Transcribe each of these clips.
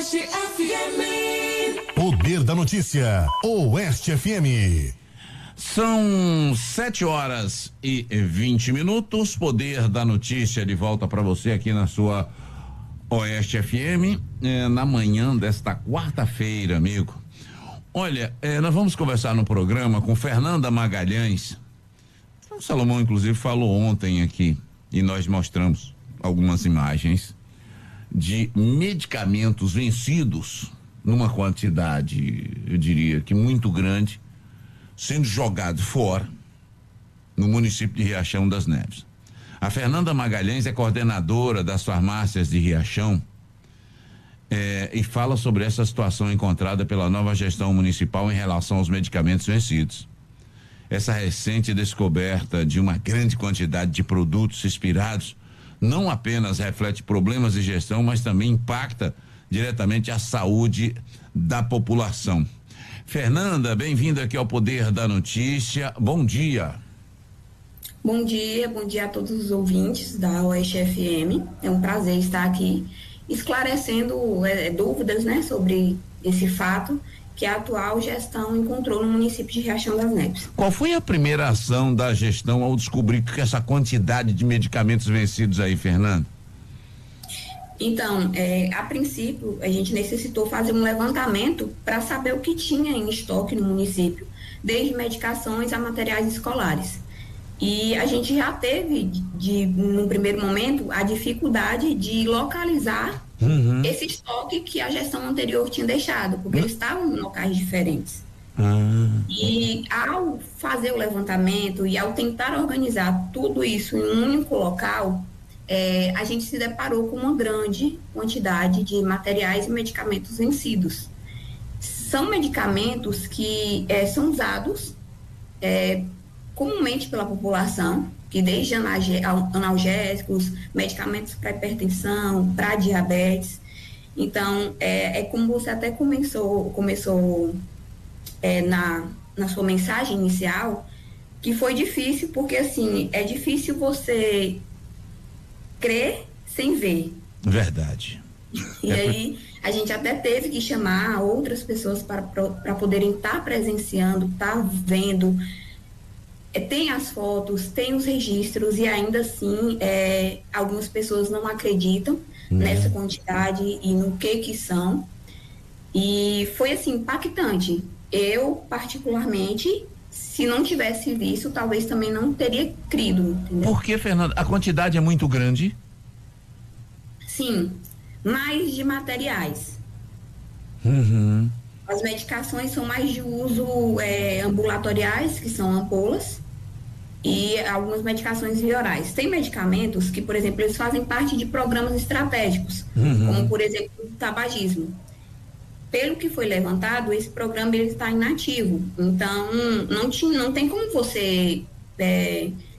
Oeste FM. Poder da notícia, Oeste FM. São 7h20. Poder da notícia de volta para você aqui na sua Oeste FM, na manhã desta quarta-feira, amigo. Olha, nós vamos conversar no programa com Fernanda Magalhães. O Salomão, inclusive, falou ontem aqui e nós mostramos algumas imagens de medicamentos vencidos numa quantidade, eu diria que muito grande, sendo jogado fora no município de Riachão das Neves. A Fernanda Magalhães é coordenadora das farmácias de Riachão e fala sobre essa situação encontrada pela nova gestão municipal em relação aos medicamentos vencidos. Essa recente descoberta de uma grande quantidade de produtos expirados não apenas reflete problemas de gestão, mas também impacta diretamente a saúde da população. Fernanda, bem-vinda aqui ao Poder da Notícia. Bom dia. Bom dia a todos os ouvintes da Oeste FM. É um prazer estar aqui esclarecendo dúvidas, né, sobre esse fato que a atual gestão encontrou no município de Riachão das Neves. Qual foi a primeira ação da gestão ao descobrir que essa quantidade de medicamentos vencidos aí, Fernanda? Então, a princípio, a gente necessitou fazer um levantamento para saber o que tinha em estoque no município, desde medicações a materiais escolares. E a gente já teve, no primeiro momento, a dificuldade de localizar esse estoque que a gestão anterior tinha deixado, porque eles estavam em locais diferentes. E ao fazer o levantamento e ao tentar organizar tudo isso em um único local, a gente se deparou com uma grande quantidade de materiais e medicamentos vencidos. São medicamentos que são usados comumente pela população, que desde analgésicos, medicamentos para hipertensão, para diabetes. Então, como você até começou na sua mensagem inicial, que foi difícil, porque assim, é difícil você crer sem ver. Verdade. E aí, a gente até teve que chamar outras pessoas para poderem estar presenciando, estar vendo. Tem as fotos, tem os registros e ainda assim algumas pessoas não acreditam nessa quantidade e no que são. E foi assim, impactante. Eu, particularmente, se não tivesse visto, talvez também não teria crido. Entendeu? Por que, Fernanda? A quantidade é muito grande? Sim, mais de materiais. As medicações são mais de uso ambulatoriais, que são ampolas, e algumas medicações via orais. Tem medicamentos que, por exemplo, eles fazem parte de programas estratégicos, como, por exemplo, o tabagismo. Pelo que foi levantado, esse programa ele está inativo. Então, não tem como você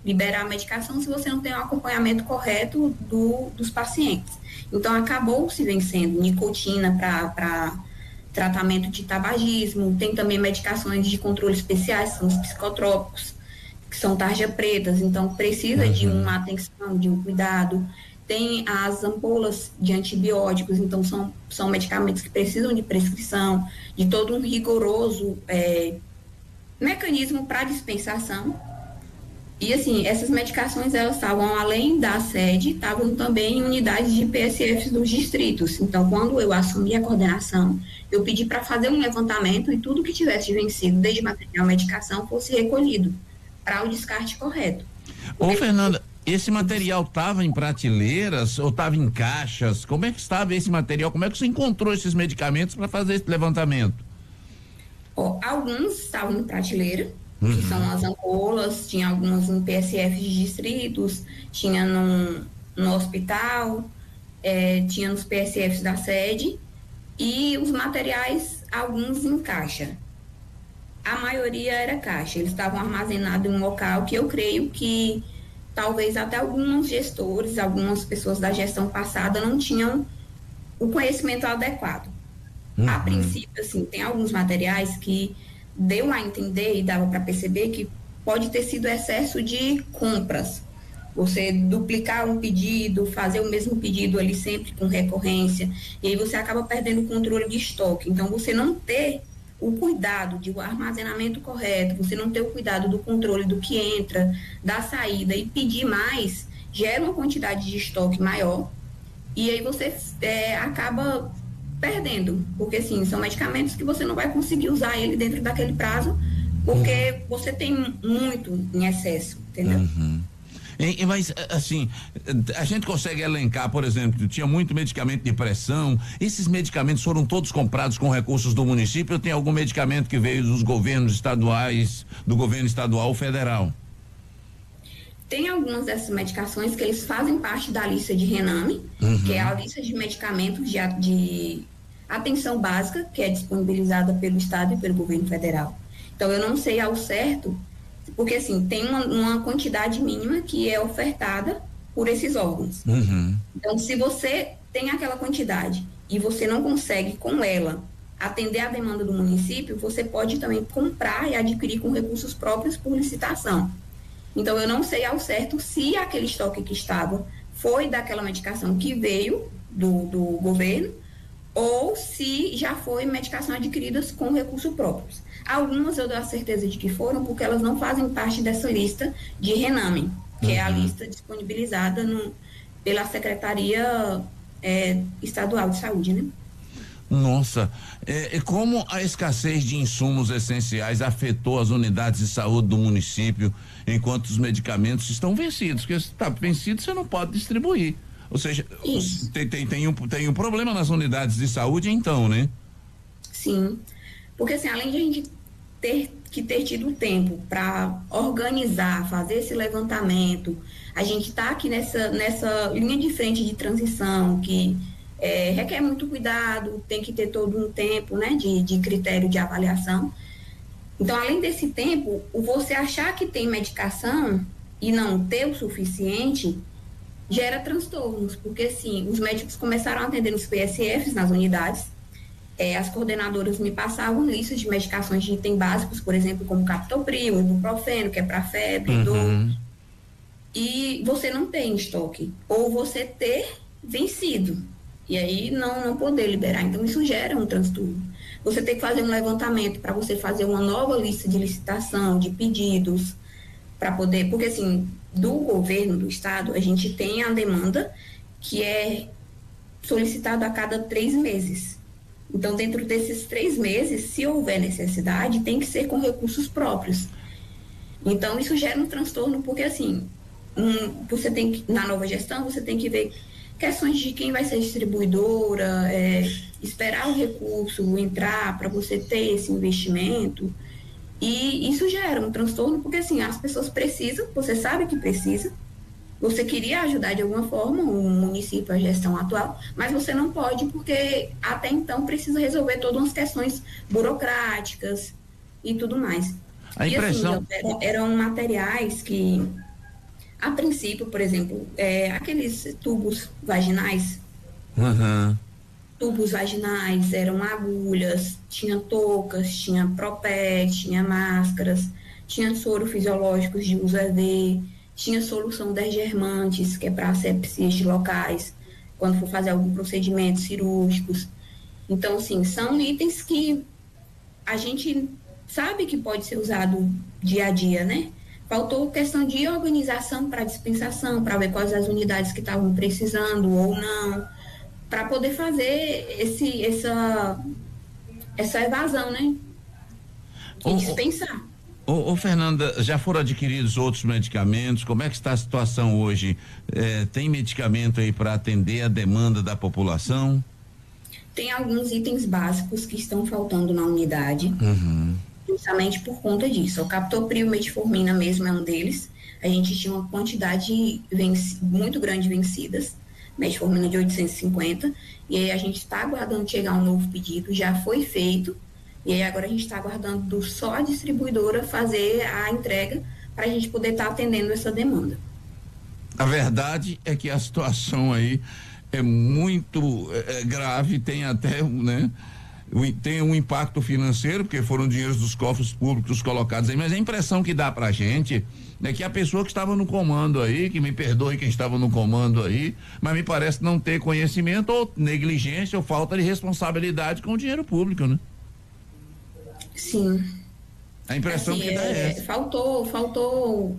liberar a medicação se você não tem um acompanhamento correto dos pacientes. Então, acabou se vencendo nicotina para tratamento de tabagismo. Tem também medicações de controle especiais, são os psicotrópicos, que são tarja pretas, então precisa de uma atenção, de um cuidado. Tem as ampolas de antibióticos, então são medicamentos que precisam de prescrição, de todo um rigoroso mecanismo para dispensação. E assim, essas medicações, elas estavam além da sede, estavam também em unidades de PSFs dos distritos. Então, quando eu assumi a coordenação, eu pedi para fazer um levantamento e tudo que tivesse vencido, desde material, medicação, fosse recolhido para o descarte correto. Ô, Fernanda, esse material estava em prateleiras ou estava em caixas? Como é que estava esse material? Como é que você encontrou esses medicamentos para fazer esse levantamento? Alguns estavam em prateleira, que são as ampolas, tinha algumas em PSF de distritos, tinha no hospital, tinha nos PSFs da sede, e os materiais, alguns em caixa. A maioria era caixa, eles estavam armazenados em um local que eu creio que talvez até alguns gestores, algumas pessoas da gestão passada não tinham o conhecimento adequado. A princípio, assim, tem alguns materiais que deu a entender e dava para perceber que pode ter sido excesso de compras. Você duplicar um pedido, fazer o mesmo pedido ali sempre com recorrência, e aí você acaba perdendo o controle de estoque. Então, você não ter o cuidado de o armazenamento correto, você não ter o cuidado do controle do que entra, da saída e pedir mais, gera uma quantidade de estoque maior, e aí você acaba perdendo, porque assim, são medicamentos que você não vai conseguir usar ele dentro daquele prazo, porque você tem muito em excesso, entendeu? Mas, assim, a gente consegue elencar, por exemplo, tinha muito medicamento de pressão, esses medicamentos foram todos comprados com recursos do município ou tem algum medicamento que veio dos governos estaduais, do governo estadual ou federal? Tem algumas dessas medicações que eles fazem parte da lista de Rename, que é a lista de medicamentos de atenção básica, que é disponibilizada pelo Estado e pelo governo federal. Então, eu não sei ao certo, porque assim, tem uma quantidade mínima que é ofertada por esses órgãos. Então, se você tem aquela quantidade e você não consegue com ela atender a demanda do município, você pode também comprar e adquirir com recursos próprios por licitação. Então, eu não sei ao certo se aquele estoque que estava foi daquela medicação que veio do governo ou se já foi medicação adquiridas com recursos próprios. Algumas eu dou a certeza de que foram, porque elas não fazem parte dessa lista de Rename, que é a lista disponibilizada pela Secretaria Estadual de Saúde, né? Nossa, como a escassez de insumos essenciais afetou as unidades de saúde do município enquanto os medicamentos estão vencidos? Porque se está vencido, você não pode distribuir. Ou seja, tem um problema nas unidades de saúde, então, né? Sim, porque assim, além de a gente ter tido tempo para organizar, fazer esse levantamento, a gente está aqui nessa linha de frente de transição que requer muito cuidado, tem que ter todo um tempo, né, de critério de avaliação. Então, além desse tempo, você achar que tem medicação e não ter o suficiente gera transtornos, porque assim, os médicos começaram a atender nos PSFs, nas unidades, as coordenadoras me passavam listas de medicações de item básicos, por exemplo, como captopril, ibuprofeno, que é para febre, dor, e você não tem estoque, ou você ter vencido, e aí não poder liberar. Então, isso gera um transtorno. Você tem que fazer um levantamento para você fazer uma nova lista de licitação, de pedidos, para poder, porque assim, do governo do estado, a gente tem a demanda que é solicitada a cada 3 meses. Então, dentro desses 3 meses, se houver necessidade, tem que ser com recursos próprios. Então, isso gera um transtorno, porque assim, você tem que, na nova gestão, você tem que ver questões de quem vai ser distribuidora, esperar o recurso entrar para você ter esse investimento. E isso gera um transtorno, porque assim, as pessoas precisam, você sabe que precisa, você queria ajudar de alguma forma o município, a gestão atual, mas você não pode, porque até então precisa resolver todas as questões burocráticas e tudo mais. A impressão... E assim, eram materiais que, a princípio, por exemplo, aqueles tubos vaginais, tubos vaginais, eram agulhas, tinha toucas, tinha propés, tinha máscaras, tinha soro fisiológicos de uso EV, tinha solução desgermantes, que é para asepsias de locais, quando for fazer algum procedimento cirúrgicos. Então, assim, são itens que a gente sabe que pode ser usado dia a dia, né? Faltou questão de organização para dispensação, para ver quais as unidades que estavam precisando ou não, para poder fazer essa evasão, né? E dispensar. Fernanda, já foram adquiridos outros medicamentos? Como é que está a situação hoje? Tem medicamento aí para atender a demanda da população? Tem alguns itens básicos que estão faltando na unidade, justamente por conta disso. O captopril, metformina mesmo é um deles. A gente tinha uma quantidade muito grande de vencidas, metformina de 850, e aí a gente está aguardando chegar um novo pedido, já foi feito, e aí agora a gente está aguardando só a distribuidora fazer a entrega para a gente poder estar atendendo essa demanda. A verdade é que a situação aí é muito grave, tem até, né, tem um impacto financeiro, porque foram dinheiros dos cofres públicos colocados aí, mas a impressão que dá pra gente é que a pessoa que estava no comando aí, que me perdoe quem estava no comando aí, mas me parece não ter conhecimento ou negligência ou falta de responsabilidade com o dinheiro público, né? Sim. A impressão Assim, que dá é essa. Faltou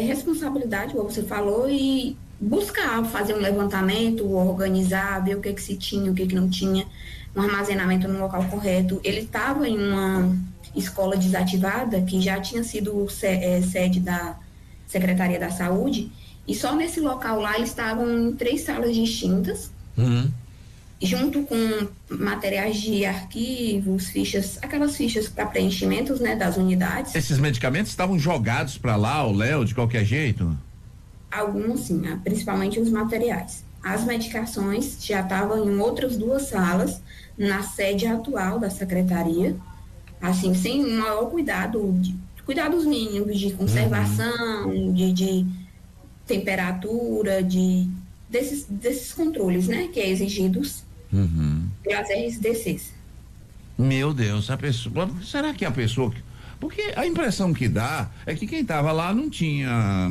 responsabilidade, como você falou, e buscar fazer um levantamento, organizar, ver o que se tinha, o que não tinha, um armazenamento no local correto. Ele estava em uma escola desativada, que já tinha sido sede da Secretaria da Saúde, e só nesse local lá eles estavam em 3 salas distintas, junto com materiais de arquivos, fichas, aquelas fichas para preenchimentos, né, das unidades. Esses medicamentos estavam jogados para lá, o Léo, de qualquer jeito? Alguns sim, principalmente os materiais. As medicações já estavam em outras 2 salas, na sede atual da secretaria, assim, sem o maior cuidados mínimos de conservação, de temperatura, desses controles, né, que é exigidos pelas RSDCs. Meu Deus, será que a pessoa, porque a impressão que dá é que quem estava lá não tinha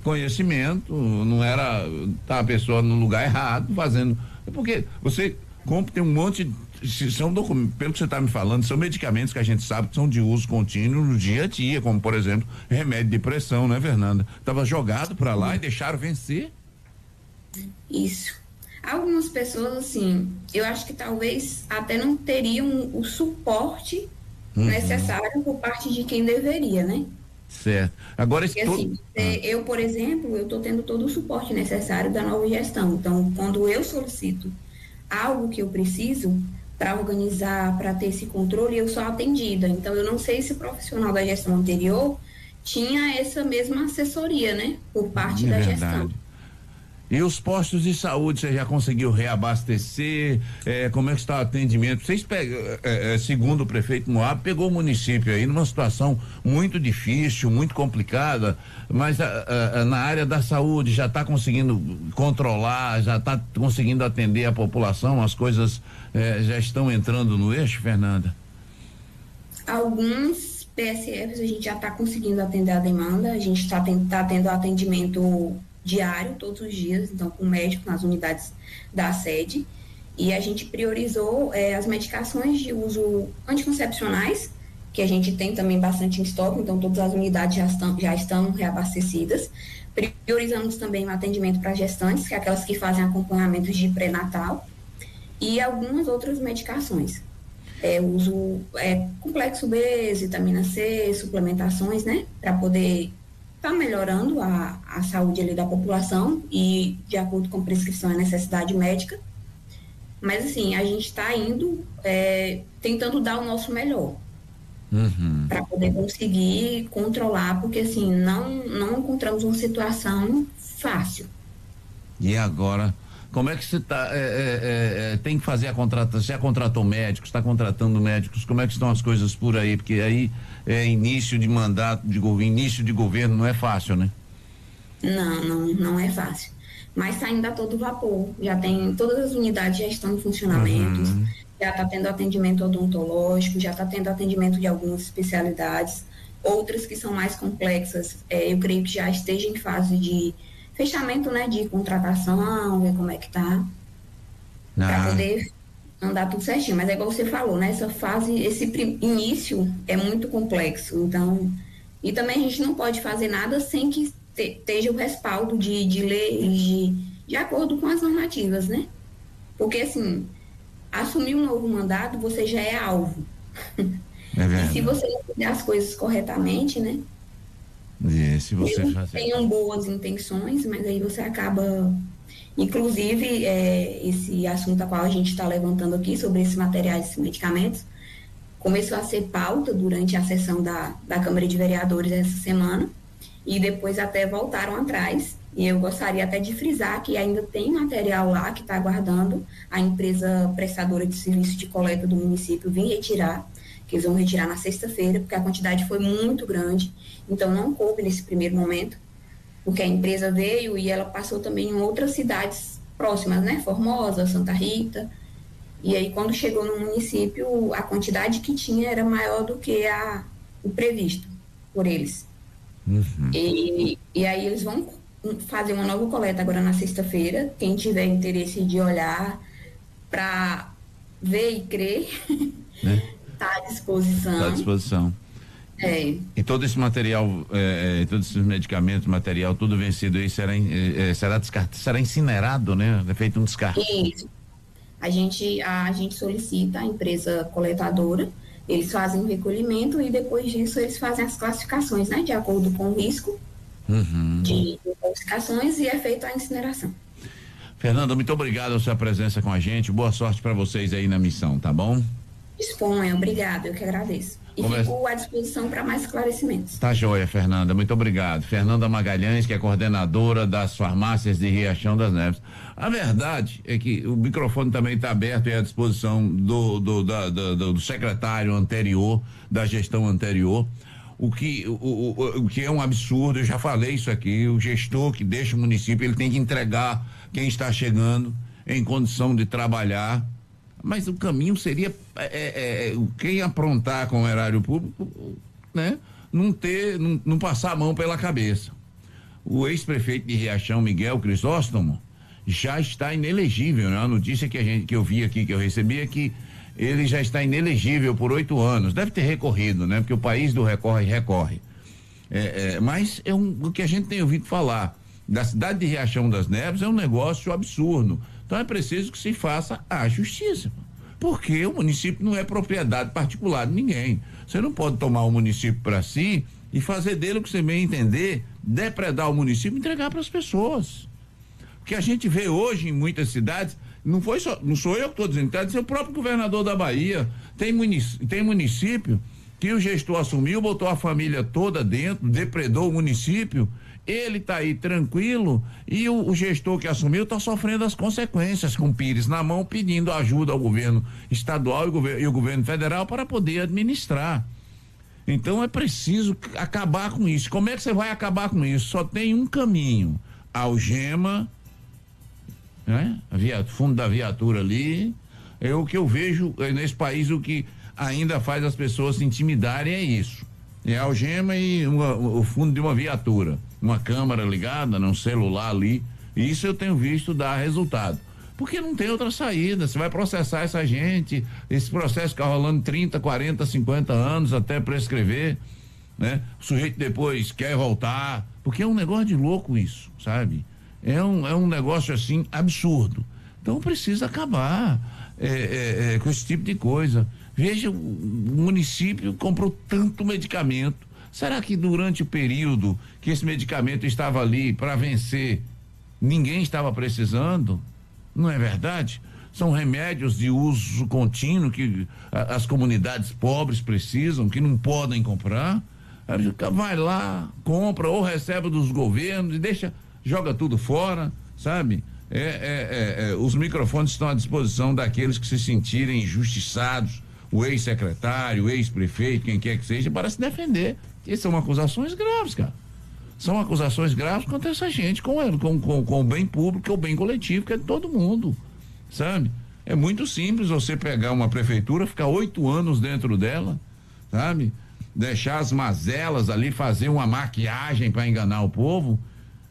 conhecimento, não era, tá a pessoa no lugar errado fazendo, porque você tem um monte são documentos, pelo que você está me falando, são medicamentos que a gente sabe que são de uso contínuo no dia a dia, como por exemplo, remédio de pressão, né, Fernanda? Tava jogado para lá e deixaram vencer? Isso. Algumas pessoas, assim, eu acho que talvez até não teriam o suporte necessário por parte de quem deveria, né? Certo. Agora, porque, assim, eu, por exemplo, eu estou tendo todo o suporte necessário da nova gestão. Então, quando eu solicito algo que eu preciso para organizar, para ter esse controle, eu sou atendida. Então, eu não sei se o profissional da gestão anterior tinha essa mesma assessoria, né? Por parte da gestão. E os postos de saúde, você já conseguiu reabastecer? Como é que está o atendimento? Vocês pegam, segundo o prefeito Moab, pegou o município aí numa situação muito difícil, muito complicada, mas na área da saúde já está conseguindo controlar, já está conseguindo atender a população, as coisas já estão entrando no eixo, Fernanda? Alguns PSFs a gente já está conseguindo atender a demanda, a gente está tendo atendimento diário, todos os dias, então com médico nas unidades da sede, e a gente priorizou as medicações de uso anticoncepcionais, que a gente tem também bastante em estoque, então todas as unidades já estão reabastecidas. Priorizamos também o atendimento para gestantes, que é aquelas que fazem acompanhamentos de pré-natal, e algumas outras medicações. Uso complexo B, vitamina C, suplementações, né, para poder está melhorando a saúde ali da população e de acordo com prescrição e necessidade médica, mas assim, a gente está indo tentando dar o nosso melhor para poder conseguir controlar, porque assim, não encontramos uma situação fácil. E agora, como é que você está, tem que fazer a contratação, você já contratou médicos, está contratando médicos, como é que estão as coisas por aí, porque aí início de mandato, início de governo não é fácil, né? Não é fácil, mas está indo a todo vapor, já tem, todas as unidades já estão em funcionamento, já está tendo atendimento odontológico, já está tendo atendimento de algumas especialidades, outras que são mais complexas, eu creio que já esteja em fase de fechamento, né, de contratação, ver como é que tá, para poder andar tudo certinho, mas é igual você falou, né, essa fase, esse início é muito complexo, então, e também a gente não pode fazer nada sem que esteja o respaldo de leis, de acordo com as normativas, né, porque assim, assumir um novo mandato, você já é alvo, e se você não fizer as coisas corretamente, né, se você tenham boas intenções, mas aí você acaba, inclusive esse assunto a qual a gente está levantando aqui sobre esses materiais, esses medicamentos, começou a ser pauta durante a sessão da Câmara de Vereadores essa semana e depois até voltaram atrás, e eu gostaria até de frisar que ainda tem material lá que está aguardando a empresa prestadora de serviço de coleta do município vir retirar, que eles vão retirar na sexta-feira, porque a quantidade foi muito grande, então não coube nesse primeiro momento, porque a empresa veio e ela passou também em outras cidades próximas, né, Formosa, Santa Rita, E aí, quando chegou no município, a quantidade que tinha era maior do que o previsto por eles. E aí eles vão fazer uma nova coleta agora na sexta-feira. Quem tiver interesse de olhar para ver e crer, está à disposição. Está à disposição. E todo esse material, todos esses medicamentos, material, tudo vencido aí será descartado, será incinerado, né? É feito um descarte. Isso. A gente solicita a empresa coletadora, eles fazem o recolhimento e depois disso eles fazem as classificações, né? De acordo com o risco de intoxicações e é feita a incineração. Fernanda, muito obrigado pela sua presença com a gente. Boa sorte para vocês aí na missão, tá bom? Disponha, obrigado, eu que agradeço. E fico à disposição para mais esclarecimentos. Tá joia, Fernanda, muito obrigado. Fernanda Magalhães, que é coordenadora das farmácias de Riachão das Neves. A verdade é que o microfone também está aberto e à disposição do secretário anterior, da gestão anterior. O que é um absurdo, eu já falei isso aqui, o gestor que deixa o município, ele tem que entregar quem está chegando em condição de trabalhar. Mas o caminho seria quem aprontar com o erário público, né? Não passar a mão pela cabeça. O ex-prefeito de Riachão, Miguel Crisóstomo, já está inelegível, né? A notícia que eu vi aqui, que eu recebi, é que ele já está inelegível por 8 anos. Deve ter recorrido, né? Porque o país do recorre. Mas o que a gente tem ouvido falar da cidade de Riachão das Neves é um negócio absurdo. Então é preciso que se faça a justiça, porque o município não é propriedade particular de ninguém. Você não pode tomar o município para si e fazer dele o que você bem entender, depredar o município e entregar para as pessoas. O que a gente vê hoje em muitas cidades, não sou eu que estou dizendo, está dizendo o próprio governador da Bahia. Tem município que o gestor assumiu, botou a família toda dentro, depredou o município. Ele está aí tranquilo e o gestor que assumiu está sofrendo as consequências, com o Pires na mão, pedindo ajuda ao governo estadual e o governo federal para poder administrar. Então é preciso acabar com isso. Como é que você vai acabar com isso? Só tem um caminho: algema, né? Fundo da viatura ali. É o que eu vejo nesse país, o que ainda faz as pessoas se intimidarem é isso. É algema e o fundo de uma viatura, uma câmera ligada num celular ali. Isso eu tenho visto dar resultado. Porque não tem outra saída. Você vai processar essa gente, esse processo fica rolando 30, 40, 50 anos até prescrever, né? O sujeito depois quer voltar, porque é um negócio de louco isso, sabe? É um negócio assim absurdo. Então precisa acabar com esse tipo de coisa. Veja, o município comprou tanto medicamento. Será que durante o período que esse medicamento estava ali para vencer, ninguém estava precisando? Não é verdade? São remédios de uso contínuo que as comunidades pobres precisam, que não podem comprar. Vai lá, compra ou recebe dos governos e joga tudo fora, sabe? Os microfones estão à disposição daqueles que se sentirem injustiçados, o ex-secretário, o ex-prefeito, quem quer que seja, para se defender. E são acusações graves, cara. São acusações graves contra essa gente, com o bem público, que é o bem coletivo, que é de todo mundo, sabe? É muito simples você pegar uma prefeitura, ficar 8 anos dentro dela, sabe? Deixar as mazelas ali, fazer uma maquiagem para enganar o povo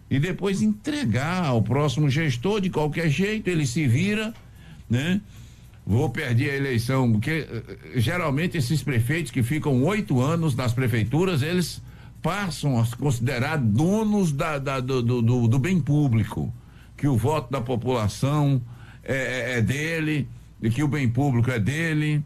e depois entregar ao próximo gestor de qualquer jeito, ele se vira, né? Vou perder a eleição, porque geralmente esses prefeitos que ficam 8 anos nas prefeituras, eles passam a se considerar donos do bem público, que o voto da população é dele, e que o bem público é dele,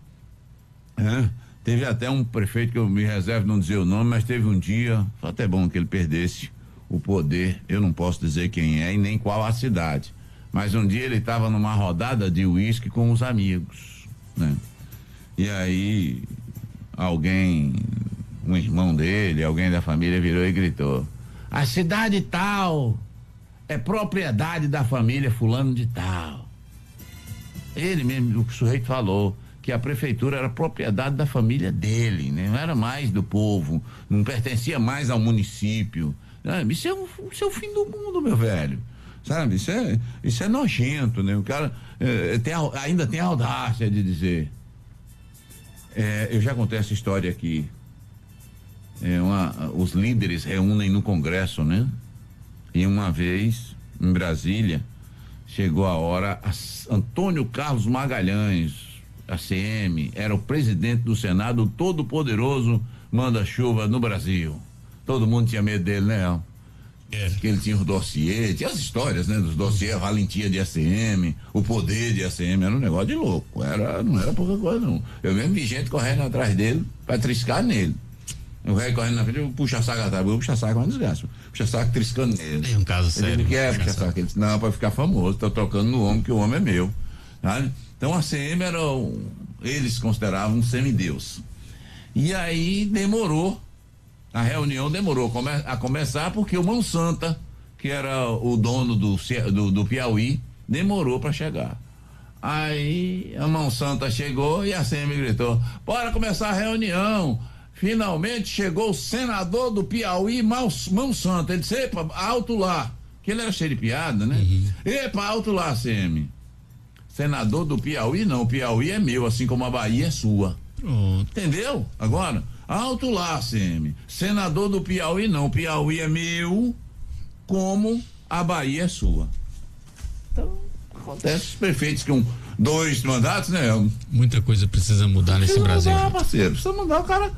né? Teve até um prefeito que eu me reservo não dizer o nome, mas teve um dia, foi até bom que ele perdesse o poder, eu não posso dizer quem é e nem qual a cidade, mas um dia ele estava numa rodada de uísque com os amigos, né? E aí um irmão dele, alguém da família virou e gritou: a cidade tal é propriedade da família fulano de tal. Ele mesmo, o sujeito falou que a prefeitura era propriedade da família dele, né? Não era mais do povo, não pertencia mais ao município. Isso é o fim do mundo, meu velho. sabe? Isso é nojento, né? O cara ainda tem a audácia de dizer. Eu já contei essa história aqui. Os líderes reúnem no Congresso, né? E uma vez, em Brasília, chegou a hora, Antônio Carlos Magalhães, ACM, era o presidente do Senado, todo poderoso, manda-chuva no Brasil. Todo mundo tinha medo dele, né? Que ele tinha os dossiês, tinha as histórias, né? Dos dossiês, a valentia de ACM, o poder de ACM, era um negócio de louco, não era pouca coisa não. Eu mesmo vi gente correndo atrás dele pra triscar nele. O rei correndo na frente, eu puxa saco atrás, eu puxa saco, mas desgaste. Puxa saco triscando nele. Tem um caso sério. Ele quer puxa saco, ele disse, não, pra ficar famoso, tô tocando no homem, que o homem é meu. Sabe? Então a ACM eles consideravam um semideus. E aí demorou. A reunião demorou a começar porque o Mão Santa, que era o dono do Piauí, demorou para chegar. Aí a Mão Santa chegou e a ACM gritou: bora começar a reunião. Finalmente chegou o senador do Piauí, Mão Santa. Ele disse: epa, alto lá. Que ele era cheio de piada, né? Epa, alto lá, ACM. Senador do Piauí, não. O Piauí é meu, assim como a Bahia é sua. Entendeu? Agora, alto lá, ACM. Senador do Piauí, não. O Piauí é meu, como a Bahia é sua. Então, acontece os prefeitos com 2 mandatos, né? Muita coisa precisa mudar nesse Brasil. Mudar, parceiro. Precisa mudar o cara.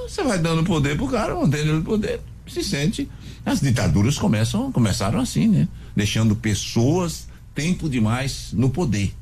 Você vai dando poder pro cara, mantendo o poder, se sente. As ditaduras começaram assim, né? Deixando pessoas tempo demais no poder.